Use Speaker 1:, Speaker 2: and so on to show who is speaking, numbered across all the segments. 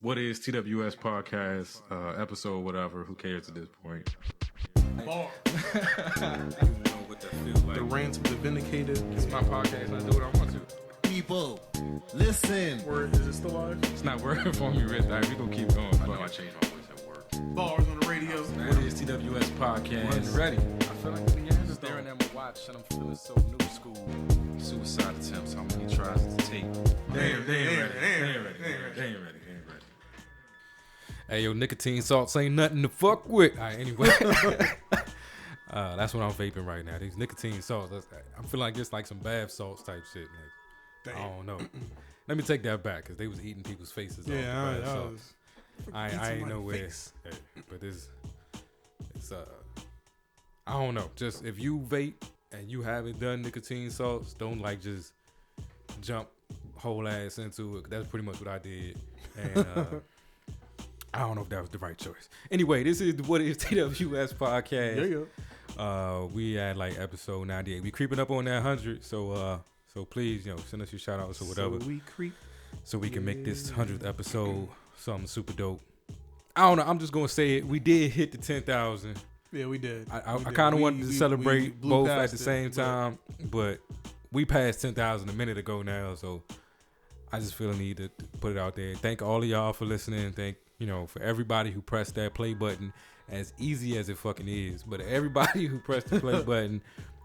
Speaker 1: What is TWS podcast, episode, whatever, who cares at this point?
Speaker 2: Bar.
Speaker 3: The rants of the vindicated.
Speaker 2: It's my podcast and I do what I want to.
Speaker 4: People, listen.
Speaker 3: Word, is it still live?
Speaker 1: It's not working for me, Rich. All right, we gonna keep going.
Speaker 2: I know I changed my voice at work.
Speaker 3: Bars on the radio.
Speaker 1: What is TWS podcast?
Speaker 2: It's ready. I feel like the end is staring at my watch and I'm feeling so new school.
Speaker 1: Suicide attempts, how many tries to take? They ain't ready.
Speaker 2: Hey, yo, nicotine salts ain't nothing to fuck with. All right, anyway. That's what I'm vaping right now. These nicotine salts. I feel like it's like some bath salts type shit. Like, I don't know. Let me take that back because they was eating people's faces off.
Speaker 3: Yeah,
Speaker 2: I ain't know where. Hey, but it's I don't know. Just if you vape and you haven't done nicotine salts, don't like just jump whole ass into it. That's pretty much what I did. And I don't know if that was the right choice. Anyway, this is What is TWS podcast.
Speaker 3: Yeah.
Speaker 2: We at like episode 98. We creeping up on that 100. So please, send us your shout outs or whatever.
Speaker 3: So we creep.
Speaker 2: So we can make this 100th episode something super dope. I don't know. I'm just gonna say it. We did hit the 10,000.
Speaker 3: Yeah, we did.
Speaker 2: I kind of wanted to celebrate both at the same time, but we passed 10,000 a minute ago now. So I just feel a need to put it out there. Thank all of y'all for listening. Thank for everybody who pressed that play button, as easy as it fucking is. But everybody who pressed the play button,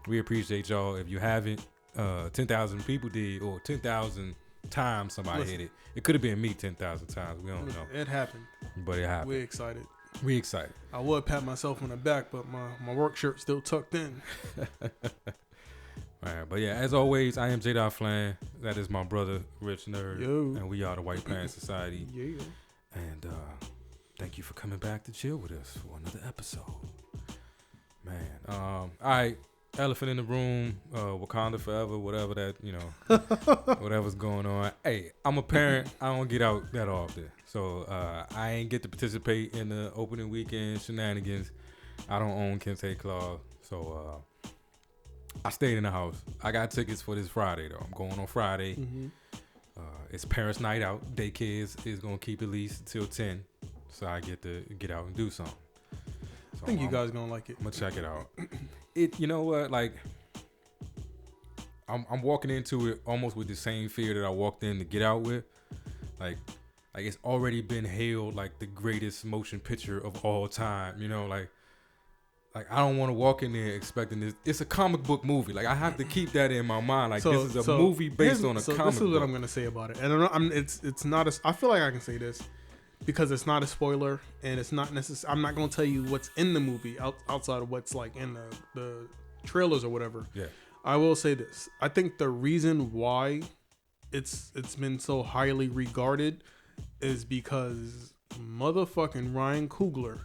Speaker 2: we appreciate y'all. If you haven't, 10,000 people did, or 10,000 times somebody hit it. It could have been me 10,000 times. We don't know.
Speaker 3: It happened.
Speaker 2: But it happened.
Speaker 3: We're excited.
Speaker 2: We excited.
Speaker 3: I would pat myself on the back, but my work shirt still tucked in.
Speaker 2: All right, but yeah, as always, I am J. Flan. That is my brother, Rich Nerd.
Speaker 3: Yo.
Speaker 2: And we are the White Pants Society.
Speaker 3: Yeah.
Speaker 2: And thank you for coming back to chill with us for another episode. Man. All right. Elephant in the room, Wakanda forever, whatever that, whatever's going on. Hey, I'm a parent. I don't get out that often. So I ain't get to participate in the opening weekend shenanigans. I don't own Kente Claw. So I stayed in the house. I got tickets for this Friday, though. I'm going on Friday.
Speaker 3: Mm-hmm.
Speaker 2: It's parents' night out. Daycare is going to keep at least until 10. So I get to get out and do something. So
Speaker 3: I think you guys going to like it.
Speaker 2: I'm going to check it out. You know what? Like, I'm walking into it almost with the same fear that I walked in to Get Out with. Like it's already been hailed like the greatest motion picture of all time. Like I don't want to walk in there expecting this. It's a comic book movie. Like I have to keep that in my mind. Like this is a movie based on a comic book.
Speaker 3: This is what I'm gonna say about it. And it's not a. I feel like I can say this because it's not a spoiler and it's not necessary. I'm not gonna tell you what's in the movie outside of what's like in the trailers or whatever.
Speaker 2: Yeah.
Speaker 3: I will say this. I think the reason why it's been so highly regarded is because motherfucking Ryan Coogler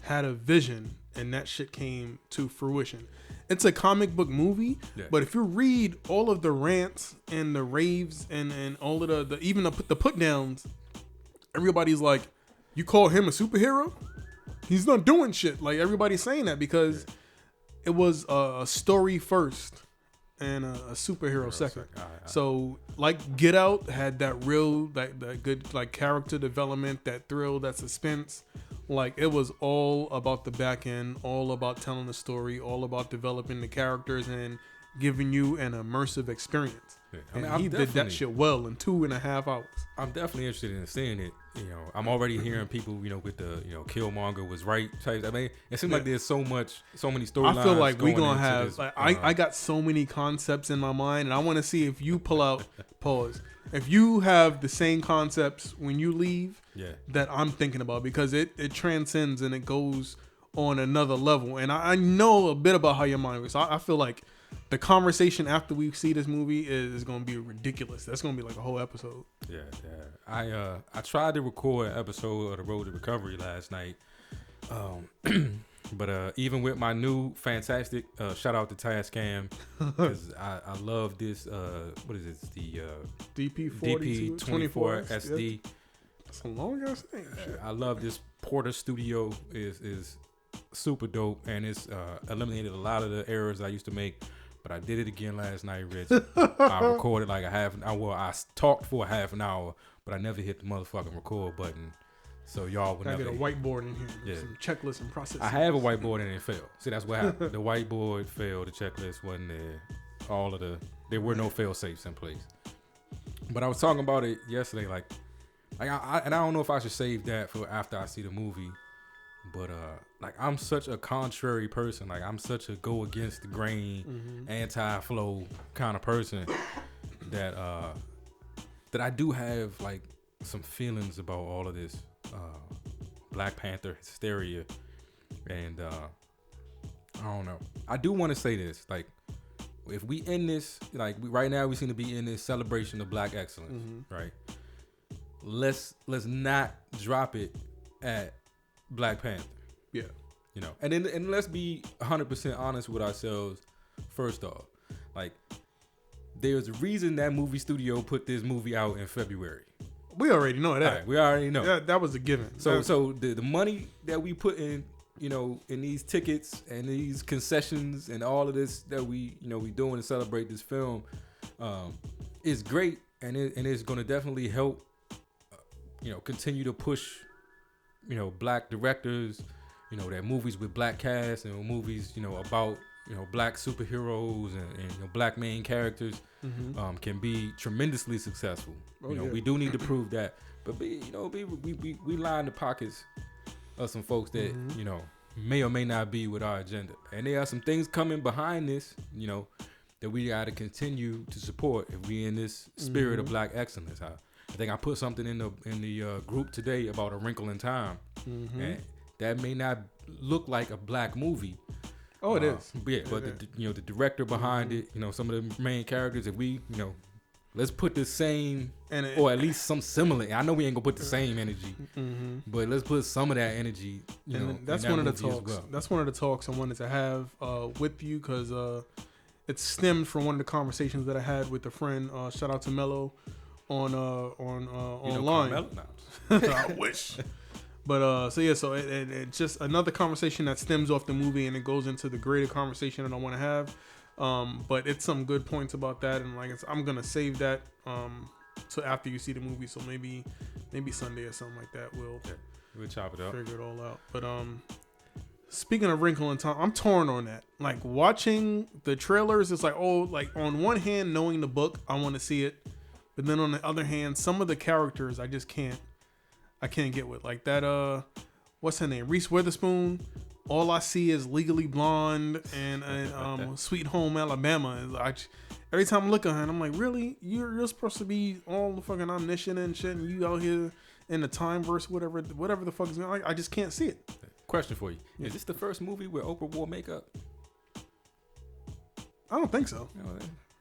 Speaker 3: had a vision and that shit came to fruition. It's a comic book movie, but if you read all of the rants and the raves and all of the even the put downs, everybody's like, you call him a superhero? He's not doing shit. Like everybody's saying that because it was a story first and a superhero second. So like Get Out had that real that good like character development, that thrill, that suspense. Like it was all about the back end, all about telling the story, all about developing the characters and giving you an immersive experience. Yeah. And he did that shit well in 2.5 hours.
Speaker 2: I'm definitely interested in seeing it. I'm already hearing people, with the, Killmonger was right type. I mean, it seems like there's so many storylines.
Speaker 3: I feel like we're gonna have. This, I got so many concepts in my mind, and I want to see if you pull out. Pause. If you have the same concepts when you leave, that I'm thinking about, because it transcends and it goes on another level. And I know a bit about how your mind works. So I feel like the conversation after we see this movie is going to be ridiculous. That's going to be like a whole episode.
Speaker 2: Yeah. I tried to record an episode of The Road to Recovery last night. But even with my new fantastic shout out to Tascam, because I love this what is it, the DP24 SD.
Speaker 3: That's a long ass thing.
Speaker 2: I love this Porter Studio is super dope, and it's eliminated a lot of the errors I used to make but I did it again last night, Rich. I recorded like a half an hour. Well, I talked for a half an hour, but I never hit the motherfucking record button. So y'all would
Speaker 3: Gotta
Speaker 2: never.
Speaker 3: get a whiteboard in here.
Speaker 2: Yeah.
Speaker 3: Some checklists and processes.
Speaker 2: I have a whiteboard and it failed. See, that's what happened. The whiteboard failed. The checklist wasn't there. There were no fail safes in place. But I was talking about it yesterday, like I don't know if I should save that for after I see the movie. But like I'm such a contrary person. Like I'm such a go against the grain, anti-flow kind of person that I do have like some feelings about all of this Black Panther hysteria, and I don't know. I do want to say this, like if we end this, like right now we seem to be in this celebration of Black excellence, right? Let's not drop it at Black Panther.
Speaker 3: Yeah.
Speaker 2: You know, and let's be 100% honest with ourselves. First off, like there's a reason that movie studio put this movie out in February.
Speaker 3: We already know that.
Speaker 2: Right, we already know.
Speaker 3: That was a given.
Speaker 2: So the money that we put in, you know, in these tickets and these concessions and all of this that we doing to celebrate this film, is great, and it's going to definitely help, continue to push, Black directors, that movies with Black cast and movies, about Black superheroes and Black main characters can be tremendously successful. We do need to prove that, but we line the pockets of some folks that may or may not be with our agenda, and there are some things coming behind this, that we got to continue to support if we in this spirit of Black excellence. I think I put something in the group today about A Wrinkle in Time, and that may not look like a Black movie.
Speaker 3: Oh, it is.
Speaker 2: Yeah, but the director behind it, some of the main characters, if we, let's put the same, or at least some similar. I know we ain't gonna put the same energy, but let's put some of that energy.
Speaker 3: That's one of the talks. Well. That's one of the talks I wanted to have with you, because it stemmed from one of the conversations that I had with a friend. Shout out to Mello on online. I wish. But so it's just another conversation that stems off the movie, and it goes into the greater conversation that I want to have. But it's some good points about that, and I'm gonna save that so after you see the movie. So maybe Sunday or something like that.
Speaker 2: We'll chop it up,
Speaker 3: figure it all out. But speaking of Wrinkle in Time, I'm torn on that. Like watching the trailers, it's like on one hand, knowing the book, I want to see it, but then on the other hand, some of the characters I just can't get with. Like that what's her name, Reese Witherspoon. All I see is Legally Blonde and Sweet Home Alabama. Every time I look at her, and I'm like, really? You're supposed to be all the fucking omniscient and shit, and you out here in the time verse, whatever the fuck is going on. I just can't see it.
Speaker 2: Question for you: Is this the first movie where Oprah wore makeup?
Speaker 3: I don't think so.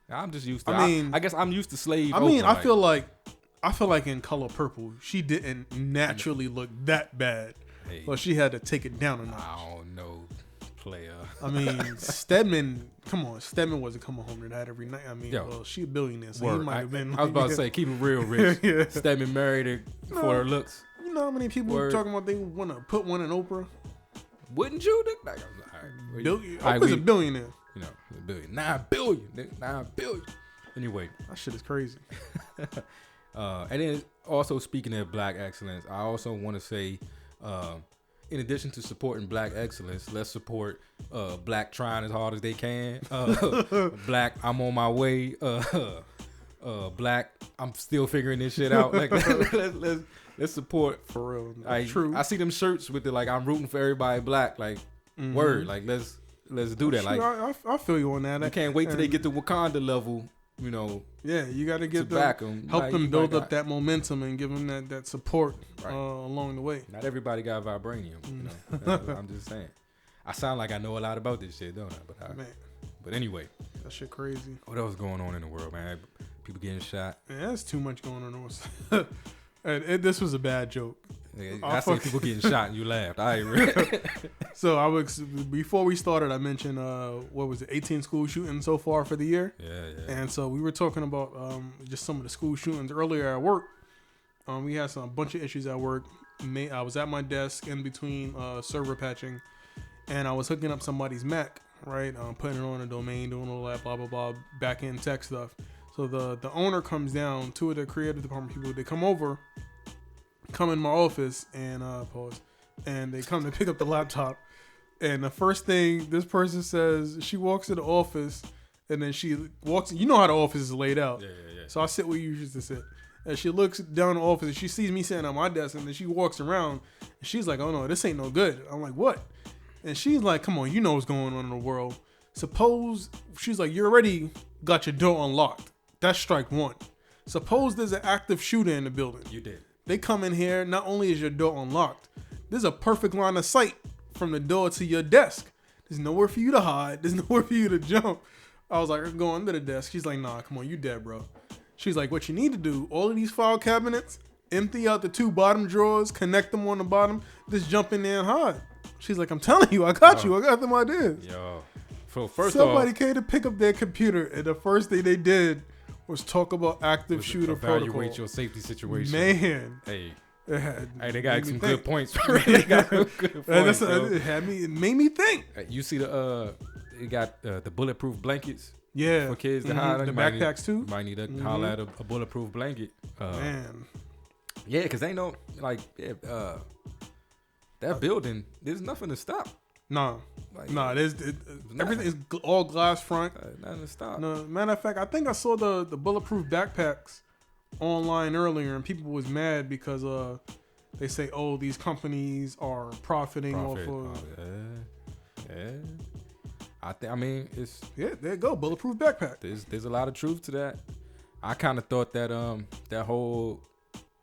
Speaker 2: I'm just used to. I guess I'm used to slave.
Speaker 3: I feel like in Color Purple, she didn't naturally look that bad.
Speaker 2: Hey,
Speaker 3: well, she had to take it down a notch.
Speaker 2: I don't know, player.
Speaker 3: I mean, Stedman wasn't coming home to that every night. I mean, well, she a billionaire, so he might have been.
Speaker 2: I was about to say, keep it real, Rich. Yeah. Stedman married her for her looks.
Speaker 3: You know how many people talking about they want to put one in Oprah?
Speaker 2: Wouldn't you?
Speaker 3: Oprah's a billionaire.
Speaker 2: A billion. 9 billion. 9 billion. Anyway.
Speaker 3: That shit is crazy.
Speaker 2: And then also speaking of Black excellence, I also want to say, in addition to supporting Black excellence, let's support Black trying as hard as they can. Black, I'm on my way. Black, I'm still figuring this shit out. Like let's support
Speaker 3: for real.
Speaker 2: True. I see them shirts with it like I'm rooting for everybody Black. Like word. Like let's do that.
Speaker 3: Like I feel you on that.
Speaker 2: I can't wait till they get to Wakanda level.
Speaker 3: Yeah, you got to get
Speaker 2: back them,
Speaker 3: help them build up that momentum and give them that support along the way.
Speaker 2: Not everybody got vibranium. I'm just saying. I sound like I know a lot about this shit, don't I? But anyway,
Speaker 3: that shit crazy.
Speaker 2: What else going on in the world, man? People getting shot.
Speaker 3: Yeah, there's too much going on. This was a bad joke.
Speaker 2: I see people getting shot and you laughed. I ain't
Speaker 3: So before we started, I mentioned 18 school shootings so far for the year.
Speaker 2: Yeah.
Speaker 3: And so we were talking about just some of the school shootings earlier at work. We had a bunch of issues at work. I was at my desk in between server patching, and I was hooking up somebody's Mac. right? Putting it on a domain, doing all that, blah blah blah, back end tech stuff. So the owner comes down, two of the creative department people, they come in my office and pause, and they come to pick up the laptop. And the first thing this person says, she walks to the office, and then she walks. You know how the office is laid out.
Speaker 2: Yeah.
Speaker 3: So I sit where you used to sit. And she looks down the office, and she sees me sitting at my desk, and then she walks around, and she's like, "Oh no, this ain't no good." I'm like, "What?" And she's like, "Come on, you know what's going on in the world. Suppose," she's like, "you already got your door unlocked. That's strike one. Suppose there's an active shooter in the building.
Speaker 2: You did.
Speaker 3: They come in here, not only is your door unlocked, there's a perfect line of sight from the door to your desk. There's nowhere for you to hide. There's nowhere for you to jump." I was like, "I'm going under the desk." She's like, "Nah, come on, you dead, bro." She's like, "What you need to do, all of these file cabinets, empty out the 2 bottom drawers, connect them on the bottom, just jump in there and hide." She's like, "I'm telling you, I got you. I got them ideas."
Speaker 2: Yo. So first
Speaker 3: Somebody
Speaker 2: off,
Speaker 3: came to pick up their computer, and the first thing they did was talk about active shooter
Speaker 2: evaluate
Speaker 3: protocol.
Speaker 2: your safety situation.
Speaker 3: Man,
Speaker 2: Hey,
Speaker 3: they
Speaker 2: got some good points. They got some good points. Yo.
Speaker 3: It made me think.
Speaker 2: You see it got the bulletproof blankets.
Speaker 3: Yeah,
Speaker 2: For kids to hide.
Speaker 3: the
Speaker 2: You might need-
Speaker 3: backpacks too.
Speaker 2: You might need to holler at a bulletproof blanket.
Speaker 3: Man,
Speaker 2: Yeah, because ain't no, that building, there's nothing to stop.
Speaker 3: nah,
Speaker 2: Like,
Speaker 3: there's everything is all glass front.
Speaker 2: Nothing to stop.
Speaker 3: No, matter of fact, I think I saw the bulletproof backpacks online earlier, and people was mad because they say, "Oh, these companies are profiting off of."
Speaker 2: Yeah. I mean, it's
Speaker 3: Yeah, there you go, bulletproof backpack.
Speaker 2: there's a lot of truth to that. I kind of thought that that whole,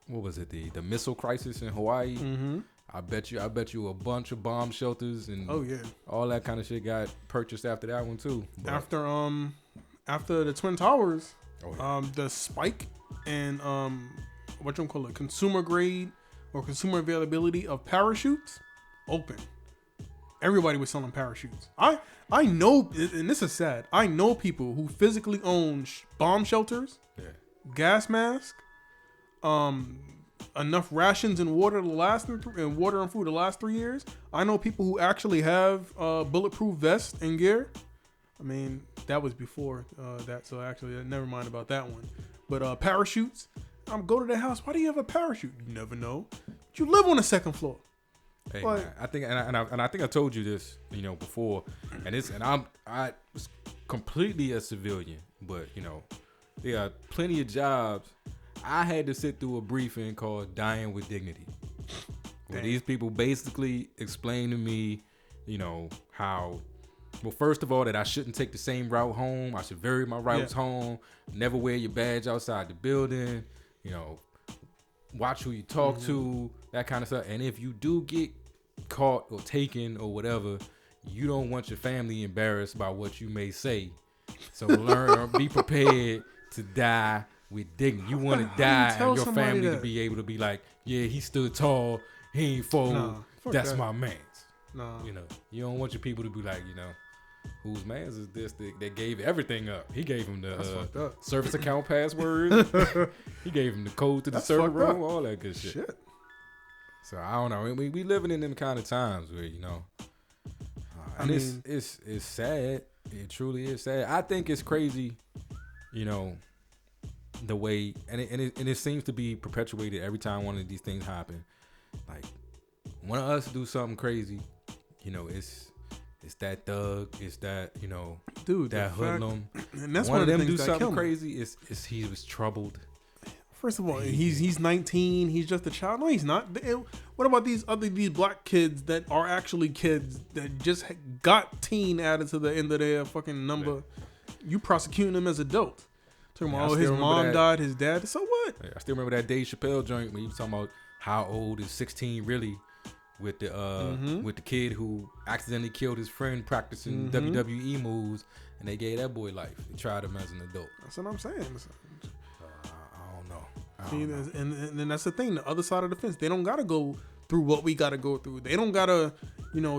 Speaker 2: what was it, the missile crisis in Hawaii.
Speaker 3: Mm-hmm.
Speaker 2: I bet you a bunch of bomb shelters and
Speaker 3: Oh yeah.
Speaker 2: all that kind of shit got purchased after that one too. But-
Speaker 3: After the Twin Towers,
Speaker 2: Oh, yeah.
Speaker 3: the spike and what you call it, consumer grade or consumer availability of parachutes open. Everybody was selling parachutes. I know, and this is sad. I know people who physically own bomb shelters,
Speaker 2: Yeah.
Speaker 3: gas mask, enough rations and water to last and water and food to last 3 years. I know people who actually have bulletproof vests and gear. I mean, that was before that, so actually, never mind about that one. But parachutes, go to their house. Why do you have a parachute? You never know. You live on the second floor.
Speaker 2: Hey,
Speaker 3: Like-
Speaker 2: man, I think, and I think I told you this, before, I was completely a civilian, but there are plenty of jobs. I had to sit through a briefing called "Dying with Dignity," where
Speaker 3: Damn.
Speaker 2: these people basically explained to me, how, well, first of all, that I shouldn't take the same route home. I should vary my routes home. Never wear your badge outside the building. Watch who you talk to, that kind of stuff. And if you do get caught or taken or whatever, you don't want your family embarrassed by what you may say. So learn or be prepared to die with dignity. You want to die
Speaker 3: tell
Speaker 2: and your
Speaker 3: somebody
Speaker 2: family to
Speaker 3: that?
Speaker 2: be able to be like, yeah, he stood tall, he ain't fold.
Speaker 3: Nah, fuck
Speaker 2: That's
Speaker 3: that.
Speaker 2: my man's.
Speaker 3: Nah.
Speaker 2: You don't want your people to be like, whose man's is this? They gave everything up. He gave him
Speaker 3: That's fucked
Speaker 2: the
Speaker 3: up.
Speaker 2: service account password. He gave him the code to the
Speaker 3: That's
Speaker 2: server
Speaker 3: fucked up.
Speaker 2: room, all that good shit.
Speaker 3: Shit.
Speaker 2: So I don't know. We living in them kind of times where and it's sad. It truly is sad. I think it's crazy, the way and it seems to be perpetuated every time one of these things happen. Like one of us do something crazy, it's that thug, it's that
Speaker 3: Dude,
Speaker 2: that
Speaker 3: the fact-
Speaker 2: and
Speaker 3: and that's
Speaker 2: one of
Speaker 3: the
Speaker 2: them
Speaker 3: things
Speaker 2: do
Speaker 3: that
Speaker 2: something
Speaker 3: kill me.
Speaker 2: crazy. Is he was troubled.
Speaker 3: First of all, he's 19. He's just a child. No, he's not. What about these black kids that are actually kids that just got teen added to the end of their fucking number?
Speaker 2: Yeah.
Speaker 3: You prosecuting them as adults. Talking
Speaker 2: Yeah, I
Speaker 3: about,
Speaker 2: still
Speaker 3: his
Speaker 2: remember
Speaker 3: mom
Speaker 2: that.
Speaker 3: died, his dad. So what?
Speaker 2: I still remember that Dave Chappelle joint when he was talking about how old is 16 really, with the kid who accidentally killed his friend practicing WWE moves, and they gave that boy life. They tried him as an adult.
Speaker 3: That's what I'm saying.
Speaker 2: I don't know.
Speaker 3: See, and that's the thing. The other side of the fence, they don't gotta go through what we gotta go through. They don't gotta,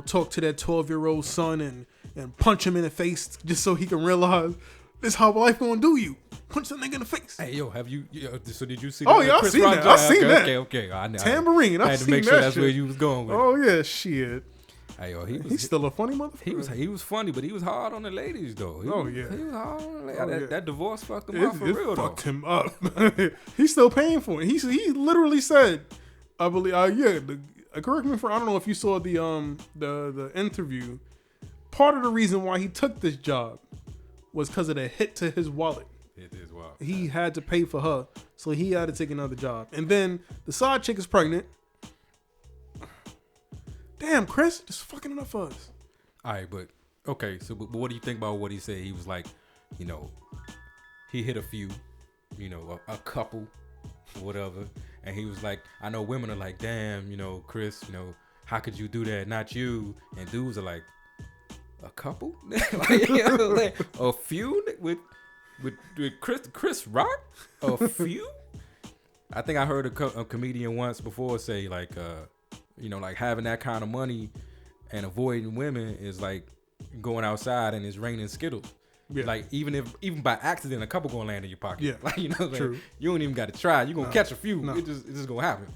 Speaker 3: talk to that 12-year-old son and punch him in the face just so he can realize this how life gonna do you. Punch the nigga in the face.
Speaker 2: Hey, yo, have you? So did you see?
Speaker 3: Oh,
Speaker 2: the
Speaker 3: yeah, I
Speaker 2: Chris
Speaker 3: seen
Speaker 2: Rock
Speaker 3: that.
Speaker 2: joint?
Speaker 3: I seen that.
Speaker 2: Okay.
Speaker 3: Tambourine.
Speaker 2: I
Speaker 3: I
Speaker 2: had to
Speaker 3: seen
Speaker 2: make sure
Speaker 3: that
Speaker 2: that's
Speaker 3: shit.
Speaker 2: where you was going with.
Speaker 3: Oh yeah, shit.
Speaker 2: Hey, yo,
Speaker 3: He's still a funny motherfucker.
Speaker 2: he was funny, but he was hard on the ladies though. He was hard on the ladies. That divorce fucked him up for real though.
Speaker 3: Fucked him up. He's still paying for it. He literally said, I believe, correct me if I don't know if you saw the interview. Part of the reason why he took this job was because of the hit to his wallet.
Speaker 2: It is wild.
Speaker 3: He had to pay for her, so he had to take another job. And then the side chick is pregnant. Damn, Chris, that's fucking enough for us.
Speaker 2: All right, but okay. So, but what do you think about what he said? He was like, you know, he hit a few, you know, a couple, whatever, and he was like, I know women are like, damn, you know, Chris, you know, how could you do that? Not you. And dudes are like, a couple, like, you know, like, a few with Chris Rock, a few. I think I heard a comedian once before say like, you know, like having that kind of money and avoiding women is like going outside and it's raining Skittles. Yeah. Like even by accident, a couple gonna land in your pocket. Yeah, like, you know, like, true. You don't even got to try. You gonna catch a few. No. It's just gonna happen.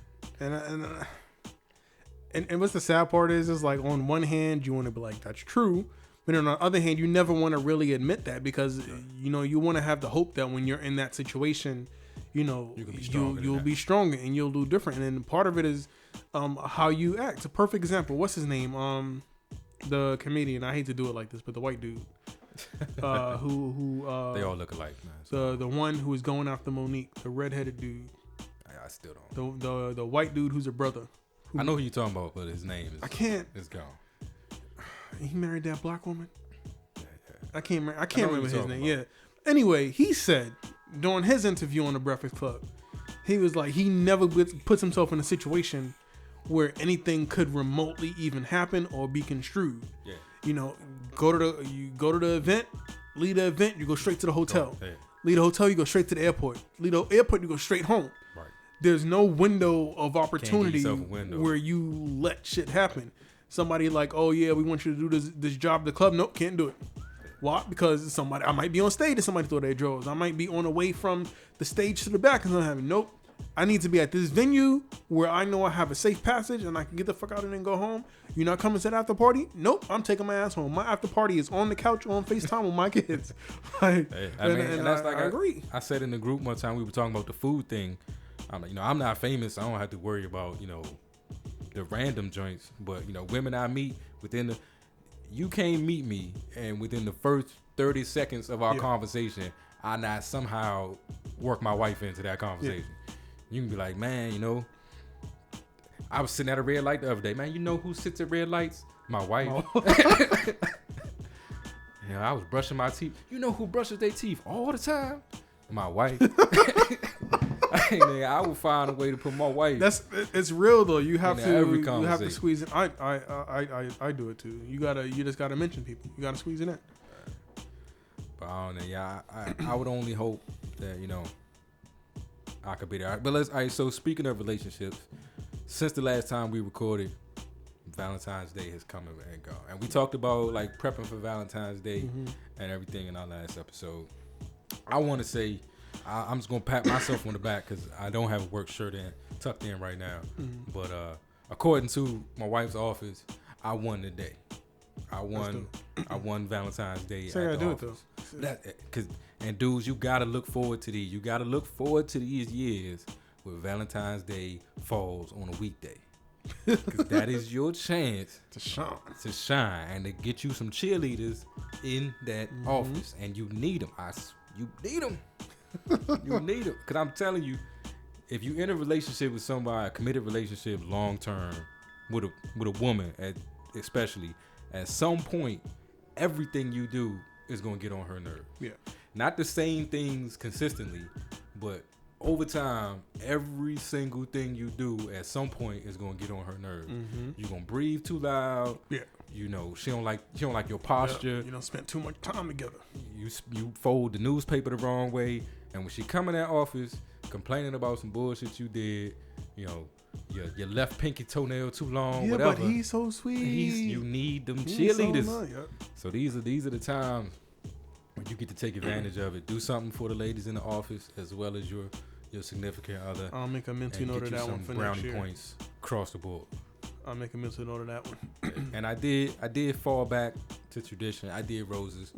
Speaker 3: And what's the sad part is like on one hand you want to be like that's true, but on the other hand you never want to really admit that because you know you want to have the hope that when you're in that situation, you know you'll be stronger and you'll do different. And then part of it is how you act. A perfect example. What's his name? The comedian. I hate to do it like this, but the white dude. Who
Speaker 2: they all look alike, man.
Speaker 3: The one who is going after Monique, the redheaded dude.
Speaker 2: I still don't.
Speaker 3: The white dude who's a brother.
Speaker 2: I know who you're talking about, but his name is.
Speaker 3: I can't.
Speaker 2: It's gone.
Speaker 3: He married that black woman. Yeah. I can't remember his name. About. Yeah. Anyway, he said during his interview on the Breakfast Club, he was like he never puts himself in a situation where anything could remotely even happen or be construed. Yeah. You know, go to the event, leave the event, you go straight to the hotel. Yeah. Leave the hotel, you go straight to the airport. Leave the airport, you go straight home. Right. There's no window of opportunity where you let shit happen. Somebody like, oh yeah, we want you to do this job at the club. Nope, can't do it. Why? Because I might be on stage and somebody throw their drawers. I might be on the way from the stage to the back and something happen. Nope. I need to be at this venue where I know I have a safe passage and I can get the fuck out and then go home. You're not coming to the after party? Nope, I'm taking my ass home. My after party is on the couch on FaceTime with my kids. Like,
Speaker 2: hey, I agree. I said in the group one time we were talking about the food thing. I'm like, you know, I'm not famous. I don't have to worry about, you know, the random joints. But, you know, women I meet you can't meet me and within the first 30 seconds of our conversation, I not somehow work my wife into that conversation. Yeah. You can be like, man, you know, I was sitting at a red light the other day. Man, you know who sits at red lights? My wife. You know, I was brushing my teeth. You know who brushes their teeth all the time? My wife. I will find a way to put my wife.
Speaker 3: It's real though. You have to squeeze it. I do it too. You just gotta mention people. You gotta squeeze it in.
Speaker 2: But I don't know. Yeah, I would only hope that, you know, I could be there. But so speaking of relationships, since the last time we recorded, Valentine's Day has come and gone. And we talked about like prepping for Valentine's Day and everything in our last episode. I want to say, I'm just going to pat myself on the back because I don't have a work shirt tucked in right now. Mm-hmm. But according to my wife's office, I won the day. I won Valentine's Day.
Speaker 3: So I do it though.
Speaker 2: And dudes, you gotta look forward to these. You gotta look forward to these years where Valentine's Day falls on a weekday, because that is your chance
Speaker 3: to
Speaker 2: shine and to get you some cheerleaders in that office, and you need them. You need them. You need them, because I'm telling you, if you in a relationship with somebody, a committed relationship, long term, with a woman, especially, at some point, everything you do is gonna get on her nerves. Yeah. Not the same things consistently, but over time, every single thing you do at some point is gonna get on her nerves. Mm-hmm. You're gonna breathe too loud. Yeah. You know, she don't like your posture.
Speaker 3: You don't spend too much time together.
Speaker 2: You fold the newspaper the wrong way, and when she come in that office complaining about some bullshit you did, you know, your left pinky toenail too long, whatever.
Speaker 3: But he's so sweet.
Speaker 2: You need them cheerleaders. So these are the times when you get to take advantage of it. Do something for the ladies in the office as well as your significant other.
Speaker 3: I'll make a mental note of that one for next year.
Speaker 2: Brownie points across the board.
Speaker 3: I'll make a mental note of that one.
Speaker 2: And I did fall back to tradition. I did roses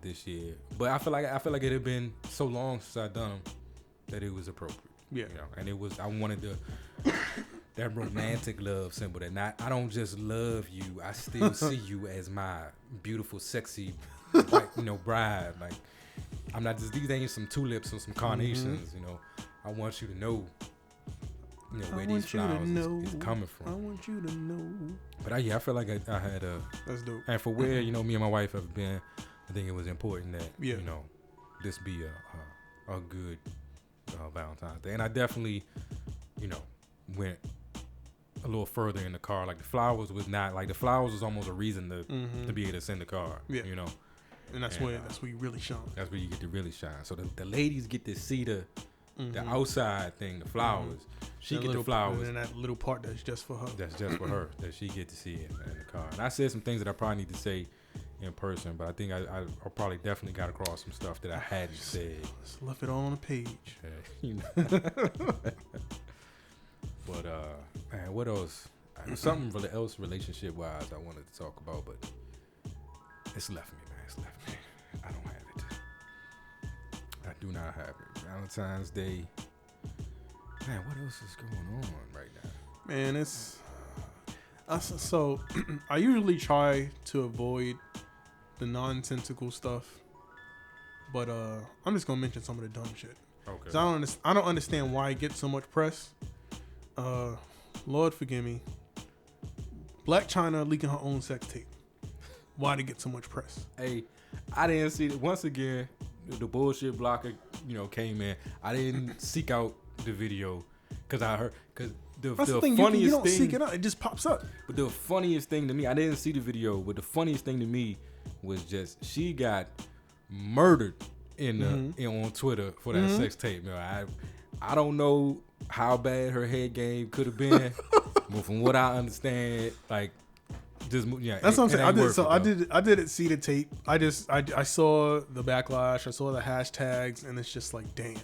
Speaker 2: this year, but I feel like it had been so long since I done them that it was appropriate.
Speaker 3: Yeah,
Speaker 2: you know, and it was. I wanted that romantic love symbol. That I don't just love you. I still see you as my beautiful, sexy, bride. Like I'm not just these ain't some tulips or some carnations. You know, I want you to know. You know where these flowers is coming from.
Speaker 3: I want you to know.
Speaker 2: But I feel like I had a.
Speaker 3: That's dope.
Speaker 2: And for where me and my wife have been, I think it was important that this be a good Valentine's Day. And I definitely, went a little further in the car. Like the flowers was not like the flowers was almost a reason to be able to send the card. Yeah.
Speaker 3: And that's where you really shine.
Speaker 2: That's where you get to really shine. So the ladies get to see the outside thing, the flowers. She get the flowers.
Speaker 3: And that little part that's just for her.
Speaker 2: That's just for her. That she get to see it in the car. And I said some things that I probably need to say in person, but I think I probably definitely got across some stuff that I hadn't said.
Speaker 3: Just left it all on the page.
Speaker 2: But man, what else? Something else relationship wise I wanted to talk about, but it's left me, man. It's left me. I don't have it. I do not have it. Valentine's Day. Man, what else is going on right now?
Speaker 3: Man, it's so I usually try to avoid the nonsensical stuff, but I'm just gonna mention some of the dumb shit. Okay. I don't understand why it gets so much press. Lord forgive me. Black China leaking her own sex tape. Why did it get so much press?
Speaker 2: Hey, I didn't see it. Once again, the bullshit blocker, came in. I didn't seek out the video because the funniest thing
Speaker 3: seek it out, it just pops up.
Speaker 2: But the funniest thing to me, I didn't see the video, but the funniest thing to me was just she got murdered on Twitter for that sex tape. I don't know how bad her head game could have been, but from what I understand, like just
Speaker 3: that's what I'm saying. I didn't see the tape. I saw the backlash. I saw the hashtags, and it's just like, damn.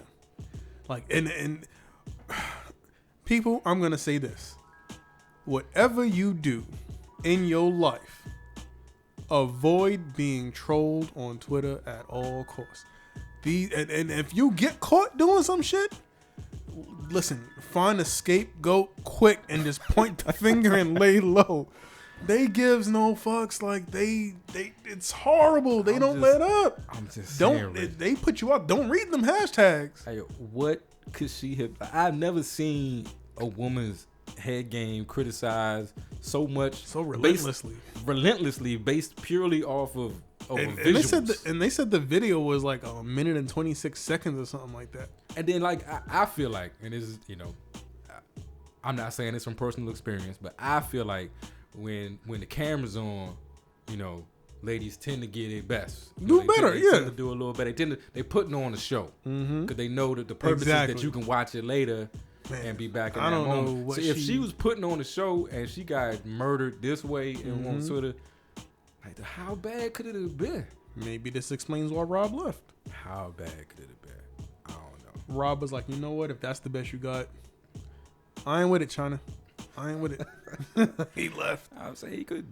Speaker 3: Like and people, I'm gonna say this: whatever you do in your life, avoid being trolled on Twitter at all costs. And if you get caught doing some shit, listen, find a scapegoat quick and just point the finger and lay low. They gives no fucks. Like it's horrible. They don't let up.
Speaker 2: I'm just saying,
Speaker 3: they put you up. Don't read them hashtags.
Speaker 2: Hey, what could she have? I've never seen a woman's head game criticized so much,
Speaker 3: so relentlessly,
Speaker 2: based purely off of
Speaker 3: and they said the video was like 1 minute and 26 seconds or something like that.
Speaker 2: And then like I feel like, and this is I'm not saying this from personal experience, but I feel like when the camera's on, ladies tend to get it best.
Speaker 3: Do better,
Speaker 2: they tend to do a little better. They putting on a show because they know that the purpose is that you can watch it later. Man, and be back in that moment. So if she was putting on a show and she got murdered this way and on Twitter, like how bad could it have been?
Speaker 3: Maybe this explains why Rob left.
Speaker 2: How bad could it have been? I don't know.
Speaker 3: Rob was like, you know what? If that's the best you got, I ain't with it, China. I ain't with it. He left.
Speaker 2: I would say he could.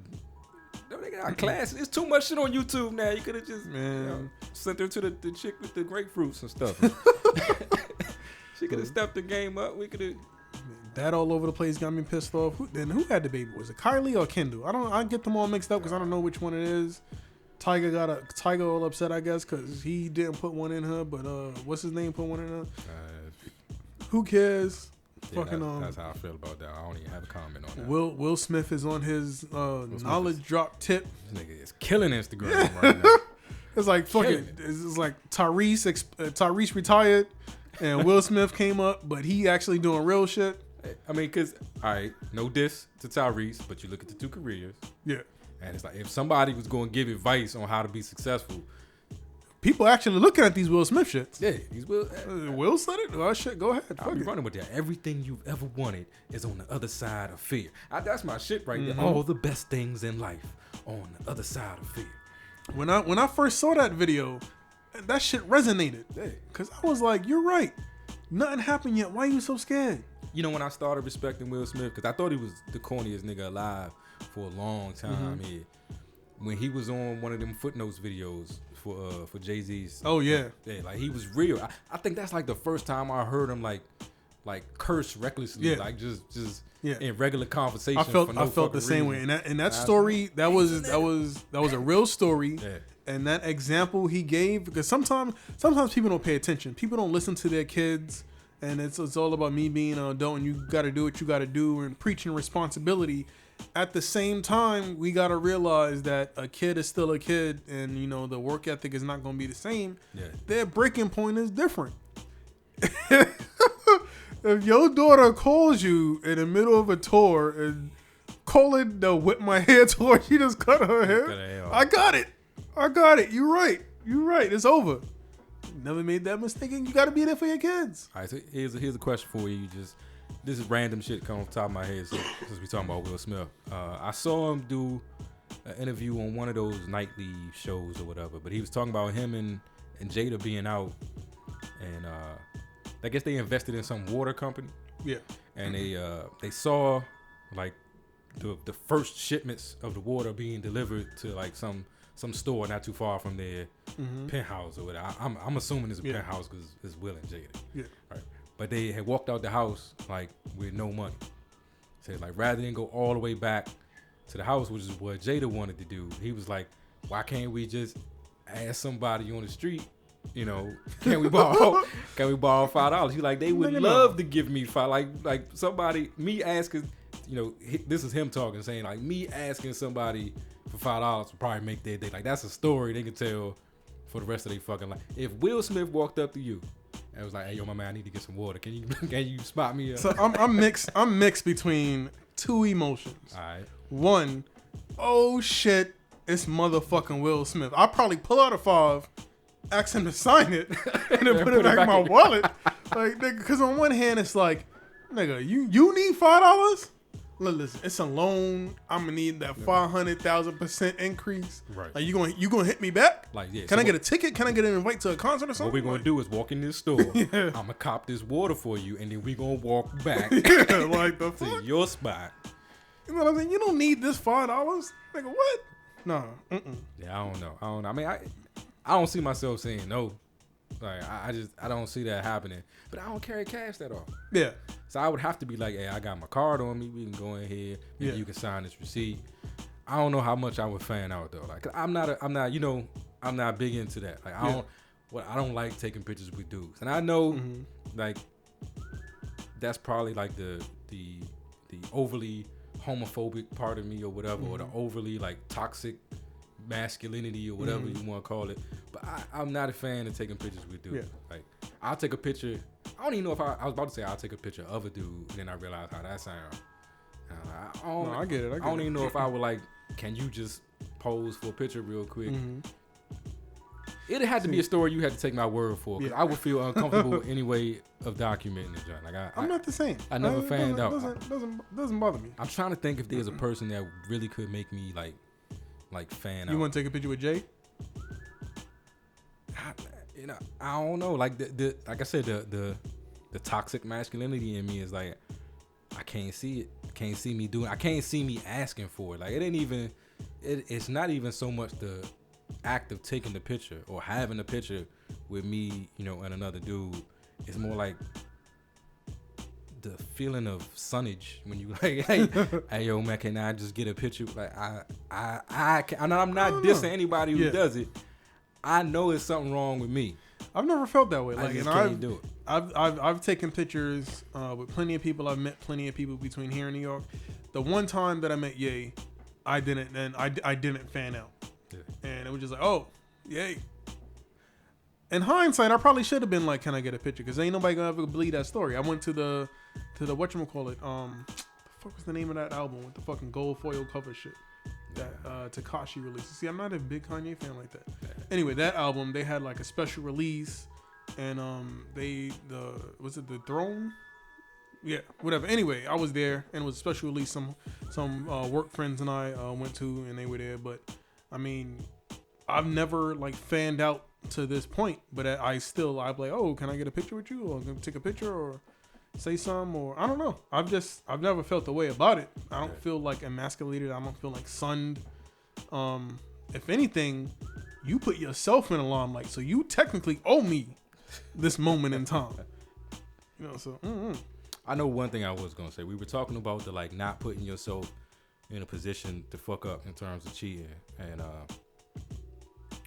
Speaker 2: They got class. There's too much shit on YouTube now. You could have just sent her to the chick with the grapefruits and stuff. She could have stepped the game up. We could have.
Speaker 3: That all over the place got me pissed off. Who had the baby? Was it Kylie or Kendall? I get them all mixed up because I don't know which one it is. Tiger all upset, I guess, because he didn't put one in her. But what's his name put one in her? Who cares?
Speaker 2: Yeah, that's how I feel about that. I don't even have a comment on that.
Speaker 3: Will Smith is on his knowledge drop tip.
Speaker 2: This nigga is killing Instagram right now.
Speaker 3: It's like fucking. It's like Tyrese retired. And Will Smith came up, but he actually doing real shit.
Speaker 2: I mean, because, all right, no diss to Tyrese, but you look at the two careers.
Speaker 3: Yeah.
Speaker 2: And it's like, if somebody was going to give advice on how to be successful.
Speaker 3: People actually looking at these Will Smith shits.
Speaker 2: Yeah, these Will.
Speaker 3: Will said it? Oh, shit, go ahead.
Speaker 2: I'll be running with that. Everything you've ever wanted is on the other side of fear. That's my shit right there. All the best things in life on the other side of fear.
Speaker 3: When I first saw that video, that shit resonated. Because I was like, you're right. Nothing happened yet. Why are you so scared?
Speaker 2: You know, when I started respecting Will Smith, because I thought he was the corniest nigga alive for a long time. Yeah. When he was on one of them Footnotes videos for Jay-Z's.
Speaker 3: Oh yeah.
Speaker 2: Yeah, like he was real. I think that's like the first time I heard him like curse recklessly, like just in regular conversation.
Speaker 3: I felt
Speaker 2: for
Speaker 3: the same way. And that story, that was a real story.
Speaker 2: Yeah.
Speaker 3: And that example he gave, because sometimes people don't pay attention. People don't listen to their kids, and it's all about me being an adult and you got to do what you got to do and preaching responsibility. At the same time, we got to realize that a kid is still a kid, and you know the work ethic is not going to be the same.
Speaker 2: Yeah.
Speaker 3: Their breaking point is different. If your daughter calls you in the middle of a tour and calling the whip my hair tour, she just cut her hair. I got it. You're right. It's over. Never made that mistake, and you got to be there for your kids.
Speaker 2: All right, so here's a question for you. This is random shit coming off the top of my head since we talking about Will Smith. I saw him do an interview on one of those nightly shows or whatever, but he was talking about him and Jada being out, and I guess they invested in some water company.
Speaker 3: Yeah.
Speaker 2: And they saw like the first shipments of the water being delivered to like some store not too far from their penthouse or whatever. I'm assuming it's a penthouse because it's Will and Jada.
Speaker 3: Yeah.
Speaker 2: Right. But they had walked out the house like with no money. So like rather than go all the way back to the house, which is what Jada wanted to do, he was like, why can't we just ask somebody on the street, you know, can we borrow $5? He like, they would love to give me $5. Like somebody, me asking, you know, this is him talking, saying like me asking somebody for $5 would probably make their day. Like that's a story they can tell for the rest of their fucking life. If Will Smith walked up to you and was like, hey, yo, my man, I need to get some water. Can you spot me up?
Speaker 3: So I'm mixed between two emotions.
Speaker 2: All right.
Speaker 3: One, oh shit, it's motherfucking Will Smith. I'll probably pull out a 5, ask him to sign it, and then put it back in my wallet. Like, because on one hand, it's like, nigga, you need $5? Listen, it's a loan. I'm gonna need that 500,000% increase.
Speaker 2: Right.
Speaker 3: Like you gonna hit me back?
Speaker 2: Like, yeah.
Speaker 3: Can I get a ticket? Can I get an invite to a concert or something?
Speaker 2: What we're gonna do is walk in this store.
Speaker 3: Yeah.
Speaker 2: I'm gonna cop this water for you, and then we gonna walk back
Speaker 3: Yeah, like the
Speaker 2: to
Speaker 3: fuck.
Speaker 2: your spot.
Speaker 3: You know what I'm saying? You don't need this $5. Nigga, what? No.
Speaker 2: Yeah, I don't know. I mean, I don't see myself saying no. Like I don't see that happening. But I don't carry cash that often.
Speaker 3: Yeah.
Speaker 2: So I would have to be like, hey, I got my card on me. We can go in here. Maybe you can sign this receipt. I don't know how much I would fan out though. Like I'm not big into that. Like I don't like taking pictures with dudes. And I know like that's probably like the overly homophobic part of me or whatever, or the overly like toxic masculinity or whatever you want to call it. But I'm not a fan of taking pictures with dudes. Yeah. Like I'll take a picture. I don't even know if I was about to say I'll take a picture of a dude, and then I realized how that sounds.
Speaker 3: I get it.
Speaker 2: I don't even know if I would like, can you just pose for a picture real quick? It had to be a story you had to take my word for, because I would feel uncomfortable anyway of documenting the joint. Like
Speaker 3: I'm not the same.
Speaker 2: I never fanned out.
Speaker 3: Doesn't bother me.
Speaker 2: I'm trying to think if there's a person that really could make me like fan out.
Speaker 3: You want to take a picture with Jay?
Speaker 2: I don't know. Like like I said, the toxic masculinity in me is like, I can't see it. Can't see me doing. I can't see me asking for it. Like it ain't even. It's not even so much the act of taking the picture or having a picture with me, you know, and another dude. It's more like the feeling of sunnage when you like, hey, yo, man, can I just get a picture? Like I'm not dissing anybody who does it. I know it's something wrong with me.
Speaker 3: I've never felt that way.
Speaker 2: I
Speaker 3: Like,
Speaker 2: just
Speaker 3: and
Speaker 2: can't do it.
Speaker 3: I've taken pictures with plenty of people. I've met plenty of people between here and New York. The one time that I met Ye, I didn't fan out, and it was just like, oh, Ye. In hindsight, I probably should have been like, can I get a picture? Because ain't nobody gonna ever believe that story. I went to the whatchamacallit, the fuck was the name of that album with the fucking gold foil cover shit that Tekashi released. See, I'm not a big Kanye fan like that. Anyway, that album, they had like a special release, and was it The Throne? Yeah, whatever. Anyway, I was there, and it was a special release. Some work friends and I went to, and they were there. But I mean, I've never like fanned out to this point, but I'm like, oh, can I get a picture with you, or can I take a picture, or say something, or I don't know. I've never felt the way about it. I don't feel like emasculated. I don't feel like sunned. If anything, you put yourself in a limelight, so you technically owe me this moment in time. You know, so.
Speaker 2: I know one thing I was gonna say. We were talking about the like not putting yourself in a position to fuck up in terms of cheating, and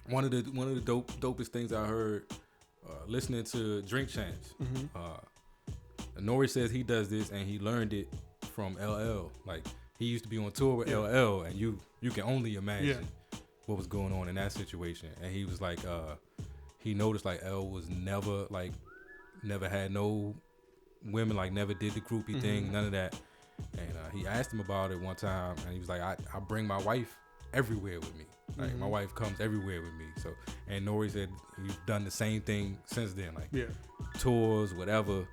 Speaker 2: one of the dopest things I heard listening to Drink Champs. Nori says he does this and he learned it from LL. Like he used to be on tour with LL, and you can only imagine what was going on in that situation. And he was like, he noticed like L was never had no women, like never did the groupie thing, none of that. And he asked him about it one time, and he was like, I bring my wife everywhere with me. Like my wife comes everywhere with me. So, and Nori said he's done the same thing since then. Like tours, whatever,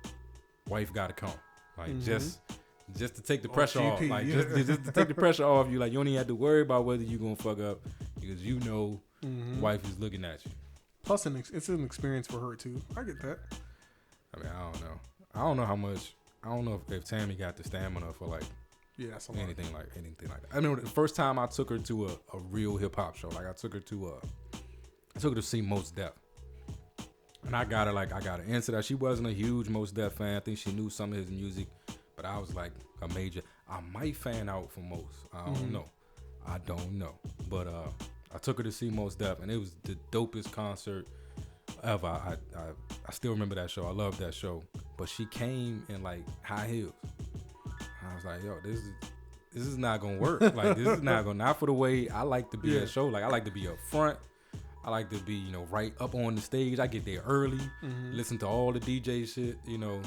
Speaker 2: wife gotta come. Like just to take the pressure off. Like just to take the pressure off you. Like you don't even have to worry about whether you're gonna fuck up, because you know wife is looking at you.
Speaker 3: Plus, it's an experience for her too. I get that.
Speaker 2: I mean, I don't know. I don't know how much. I don't know if Tammy got the stamina for like anything like that. I remember the first time I took her to a real hip hop show. Like I took her to see Mos Def, and I got her into that. She wasn't a huge Mos Def fan. I think she knew some of his music, but I was like a major. I might fan out for Mos. I don't know. But I took her to see Mos Def, and it was the dopest concert ever. I still remember that show. I love that show. But she came in like high heels. I was like, yo, this is not gonna work. Like this is not for the way I like to be at a show. Like I like to be up front. I like to be, right up on the stage. I get there early, listen to all the DJ shit.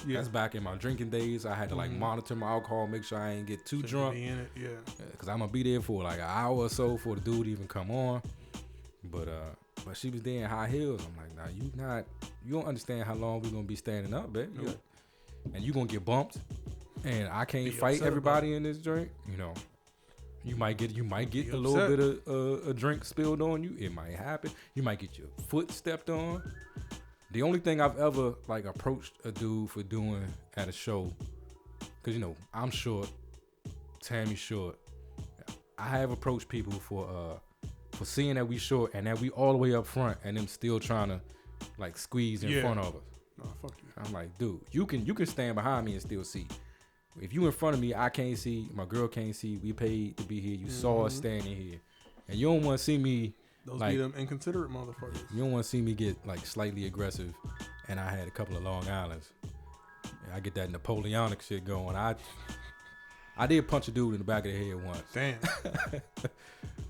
Speaker 2: That's back in my drinking days. I had to like monitor my alcohol, make sure I ain't get too drunk. Cause I'm gonna be there for like an hour or so before the dude even come on. But she was there in high heels. I'm like, nah, you don't understand how long we're gonna be standing up, babe. Nope. And you gonna get bumped, and I can't fight everybody in this drink. You might get a little bit of a drink spilled on you. It might happen. You might get your foot stepped on. The only thing I've ever like approached a dude for doing at a show, cause I'm short, Tammy's short. I have approached people for seeing that we short and that we all the way up front, and them still trying to like squeeze in front of us.
Speaker 3: No, fuck you.
Speaker 2: I'm like, dude, you can stand behind me and still see. If you in front of me, I can't see. My girl can't see. We paid to be here. You saw us standing here, and you don't want to see me.
Speaker 3: Those be them inconsiderate motherfuckers.
Speaker 2: You don't want to see me get like slightly aggressive, and I had a couple of Long Islands. And I get that Napoleonic shit going. I did punch a dude in the back of the head once.
Speaker 3: Damn.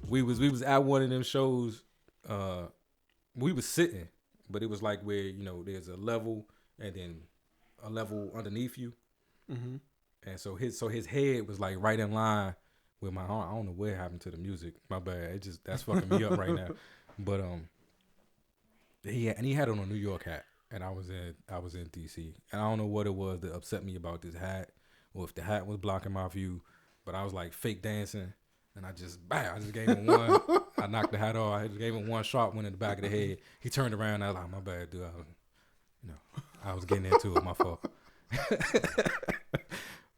Speaker 2: We was at one of them shows. We was sitting, but it was like where there's a level and then a level underneath you, and so his head was like right in line with my arm. I don't know what happened to the music. My bad. That's fucking me up right now. But he had on a New York hat, and I was in DC, and I don't know what it was that upset me about this hat, or if the hat was blocking my view, but I was like fake dancing. And I just gave him one. I knocked the hat off. I just gave him one sharp one in the back of the head. He turned around. I was like, my bad, dude. I was getting into it. My fault.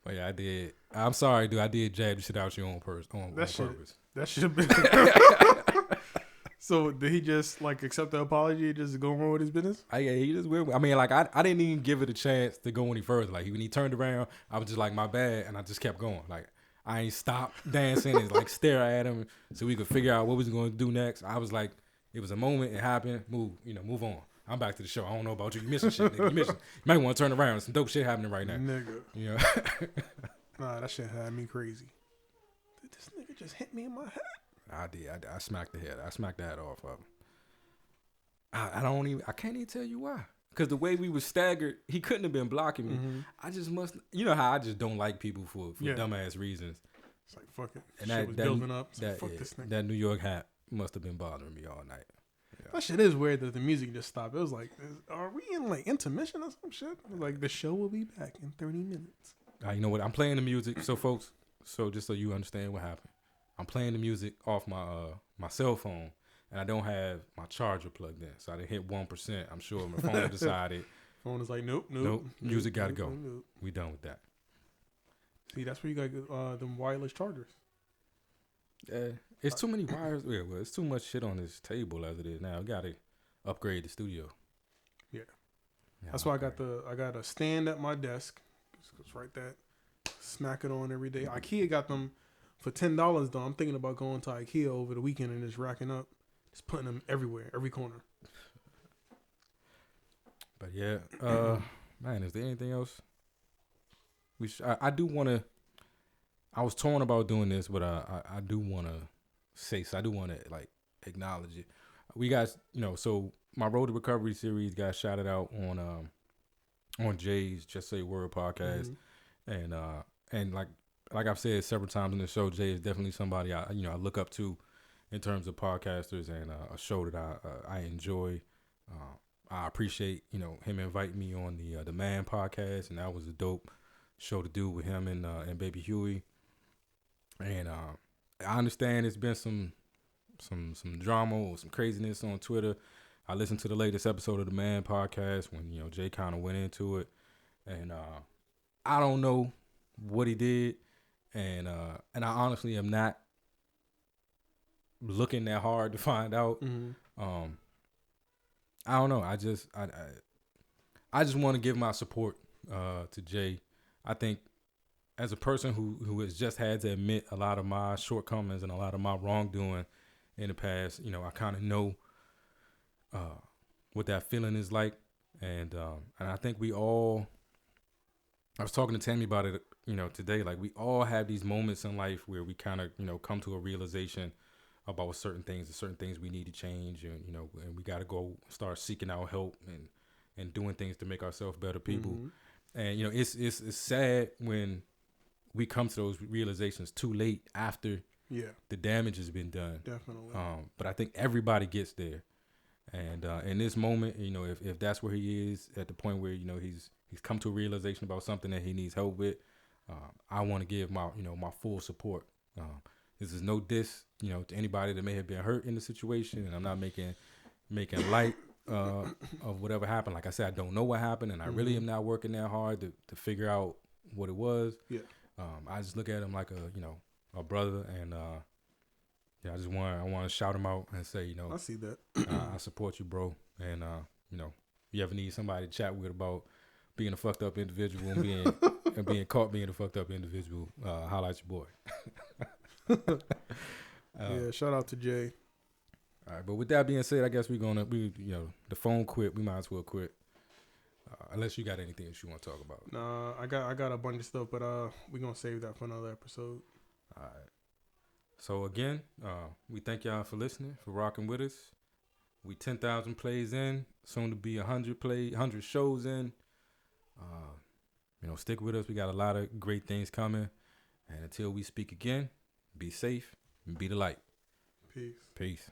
Speaker 2: But yeah, I did. I'm sorry, dude. I did jab the shit out you on purpose.
Speaker 3: That should have been. So did he just like accept the apology and just go on with his business?
Speaker 2: He just went. I mean, like I didn't even give it a chance to go any further. Like when he turned around, I was just like, my bad, and I just kept going. Like I ain't stopped dancing and like stare at him so we could figure out what we was going to do next. I was like, it was a moment. It happened. Move on. I'm back to the show. I don't know about you. You missing shit, nigga. You might want to turn around. Some dope shit happening right now.
Speaker 3: Nigga. Nah, that shit had me crazy. Did this nigga just hit me in my head?
Speaker 2: I did. I smacked the head. I smacked the head off of him. I can't even tell you why. Because the way we were staggered, he couldn't have been blocking me. I just must, how I just don't like people for dumbass reasons.
Speaker 3: It's like, fuck it.
Speaker 2: And
Speaker 3: shit was building up. So fuck this nigga.
Speaker 2: That New York hat must have been bothering me all night. Yeah.
Speaker 3: That shit is weird that the music just stopped. It was like, are we in like intermission or some shit? Like the show will be back in 30 minutes.
Speaker 2: You know what? I'm playing the music. So folks, just so you understand what happened. I'm playing the music off my cell phone. and I don't have my charger plugged in, so I didn't hit 1%. I'm sure my phone decided,
Speaker 3: Phone is like, nope.
Speaker 2: music gotta go.
Speaker 3: Nope.
Speaker 2: We done with that.
Speaker 3: See, that's where you got them wireless chargers.
Speaker 2: It's too many wires. Yeah, well, it's too much shit on this table as it is now. We gotta upgrade the studio.
Speaker 3: Yeah. That's why I got a stand at my desk. It's right there. Smack it on every day. IKEA got them for $10 though. I'm thinking about going to IKEA over the weekend and just racking up, just putting them everywhere, every corner.
Speaker 2: But yeah, man, is there anything else? I do want to. I was torn about doing this, but I do want to say so. I do want to like acknowledge it. We got, so my Road to Recovery series got shouted out on Jay's Just Say Word podcast, and like I've said several times in the show, Jay is definitely somebody I look up to in terms of podcasters and a show that I enjoy. I appreciate him inviting me on the Man podcast, and that was a dope show to do with him and Baby Huey. And I understand it's been some drama or some craziness on Twitter. I listened to the latest episode of the Man podcast when Jay kind of went into it, and I don't know what he did, and I honestly am not looking that hard to find out. I don't know. I just want to give my support to Jay. I think as a person who has just had to admit a lot of my shortcomings and a lot of my wrongdoing in the past, I kind of know what that feeling is like, and I think we all. I was talking to Tammy about it, today. Like we all have these moments in life where we kind of, come to a realization about certain things we need to change, and and we got to go start seeking out help and doing things to make ourselves better people. And it's sad when we come to those realizations too late after the damage has been done.
Speaker 3: Definitely.
Speaker 2: But I think everybody gets there, and in this moment, if that's where he is at the point where he's come to a realization about something that he needs help with, I want to give my my full support. This is no diss, to anybody that may have been hurt in the situation, and I'm not making light of whatever happened. Like I said, I don't know what happened, and I really am not working that hard to figure out what it was.
Speaker 3: Yeah.
Speaker 2: I just look at him like a brother, and I want to shout him out and say,
Speaker 3: I see that.
Speaker 2: I support you, bro, and if you ever need somebody to chat with about being a fucked up individual and being caught being a fucked up individual, holla at your boy.
Speaker 3: Yeah, shout out to Jay.
Speaker 2: All right, but with that being said, I guess the phone quit. We might as well quit, unless you got anything that you want to talk about.
Speaker 3: Nah, I got a bunch of stuff, but we gonna save that for another episode.
Speaker 2: All right. So again, we thank y'all for listening, for rocking with us. We 10,000 plays in, soon to be 100 shows in. Stick with us. We got a lot of great things coming, and until we speak again, be safe and be the light.
Speaker 3: Peace.
Speaker 2: Peace.